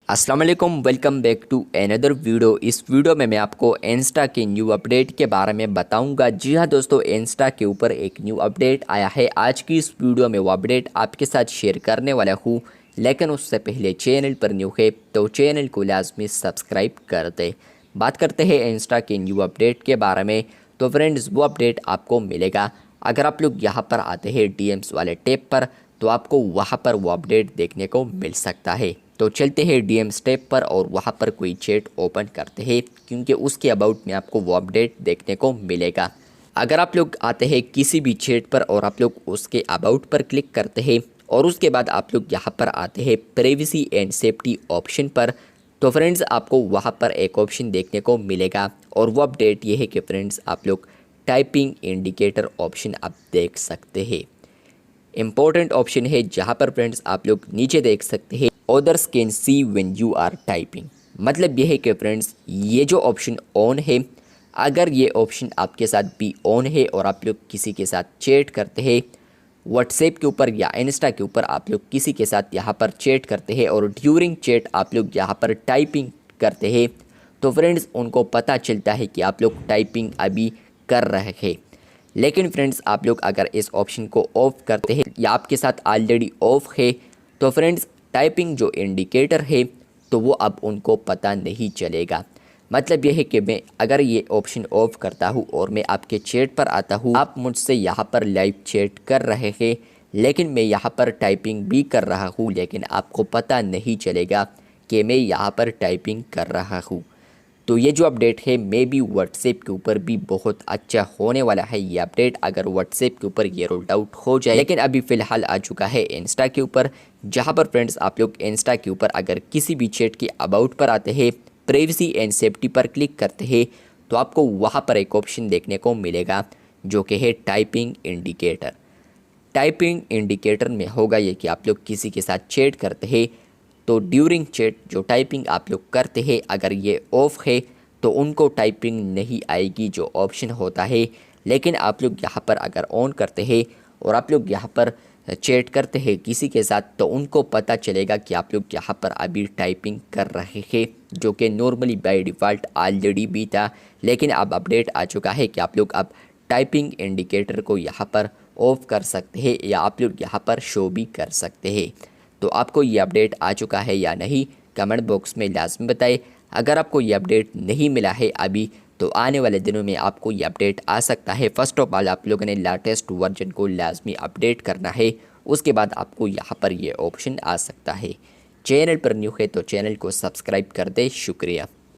अस्सलाम वालेकुम, welcome back to another video. इस वीडियो में मैं आपको इंस्टा के न्यू अपडेट के बारे में बताऊंगा। जी हाँ दोस्तों, इंस्टा के ऊपर एक न्यू अपडेट आया है। आज की इस वीडियो में वो अपडेट आपके साथ शेयर करने वाला हूँ, लेकिन उससे पहले चैनल पर न्यू है तो चैनल को लाजमी सब्सक्राइब कर दे। बात करते हैं इंस्टा के न्यू अपडेट के बारे में। तो फ्रेंड्स, वो अपडेट आपको मिलेगा अगर आप लोग यहाँ पर आते हैं डीएम्स वाले टैब पर, तो आपको वहाँ पर वो अपडेट देखने को मिल सकता है। तो चलते हैं डीएम स्टेप पर और वहाँ पर कोई चैट ओपन करते हैं, क्योंकि उसके अबाउट में आपको वो अपडेट देखने को मिलेगा। अगर आप लोग आते हैं किसी भी चैट पर और आप लोग उसके अबाउट पर क्लिक करते हैं और उसके बाद आप लोग यहाँ पर आते हैं प्राइवेसी एंड सेफ्टी ऑप्शन पर, तो फ्रेंड्स आपको वहाँ पर एक ऑप्शन देखने को मिलेगा और वो अपडेट ये है कि फ्रेंड्स आप लोग टाइपिंग इंडिकेटर ऑप्शन आप देख सकते हैं। इम्पोर्टेंट ऑप्शन है जहाँ पर फ्रेंड्स आप लोग नीचे देख सकते हैं others can see when you are typing. मतलब ये है कि फ्रेंड्स ये जो ऑप्शन ऑन है, अगर ये ऑप्शन आपके साथ भी ऑन है और आप लोग किसी के साथ चैट करते हैं व्हाट्सएप के ऊपर या इंस्टा के ऊपर, आप लोग किसी के साथ यहाँ पर चैट करते हैं और ड्यूरिंग चैट आप लोग यहाँ पर टाइपिंग करते हैं, तो फ्रेंड्स उनको पता चलता है कि आप लोग टाइपिंग अभी कर रहे हैं। लेकिन फ्रेंड्स आप लोग अगर इस ऑप्शन को ऑफ करते हैं या आपके साथ ऑलरेडी ऑफ है, तो फ्रेंड्स टाइपिंग जो इंडिकेटर है तो वो अब उनको पता नहीं चलेगा। मतलब यह है कि मैं अगर ये ऑप्शन ऑफ करता हूँ और मैं आपके चैट पर आता हूँ, आप मुझसे यहाँ पर लाइव चैट कर रहे हैं, लेकिन मैं यहाँ पर टाइपिंग भी कर रहा हूँ, लेकिन आपको पता नहीं चलेगा कि मैं यहाँ पर टाइपिंग कर रहा हूँ। तो ये जो अपडेट है मे बी व्हाट्सएप के ऊपर भी बहुत अच्छा होने वाला है ये अपडेट, अगर व्हाट्सएप के ऊपर ये रोल्ड आउट हो जाए। लेकिन अभी फ़िलहाल आ चुका है इंस्टा के ऊपर, जहां पर फ्रेंड्स आप लोग इंस्टा के ऊपर अगर किसी भी चैट के अबाउट पर आते हैं, प्राइवेसी एंड सेफ्टी पर क्लिक करते हैं, तो आपको वहाँ पर एक ऑप्शन देखने को मिलेगा जो कि है टाइपिंग इंडिकेटर। टाइपिंग इंडिकेटर में होगा ये कि आप लोग किसी के साथ चैट करते हैं तो ड्यूरिंग चैट जो टाइपिंग आप लोग करते हैं, अगर ये ऑफ है तो उनको टाइपिंग नहीं आएगी जो ऑप्शन होता है। लेकिन आप लोग यहाँ पर अगर ऑन करते हैं और आप लोग यहाँ पर चैट करते हैं किसी के साथ, तो उनको पता चलेगा कि आप लोग यहाँ पर अभी टाइपिंग कर रहे हैं, जो कि नॉर्मली बाय डिफ़ॉल्ट ऑलरेडी भी था। लेकिन अब अपडेट आ चुका है कि आप लोग अब टाइपिंग इंडिकेटर को यहाँ पर ऑफ कर सकते हैं या आप लोग यहाँ पर शो भी कर सकते हैं। तो आपको ये अपडेट आ चुका है या नहीं, कमेंट बॉक्स में लाजमी बताएं। अगर आपको ये अपडेट नहीं मिला है अभी, तो आने वाले दिनों में आपको ये अपडेट आ सकता है। फर्स्ट ऑफ ऑल आप लोगों ने लेटेस्ट वर्जन को लाजमी अपडेट करना है, उसके बाद आपको यहाँ पर ये ऑप्शन आ सकता है। चैनल पर न्यू है तो चैनल को सब्सक्राइब कर दे। शुक्रिया।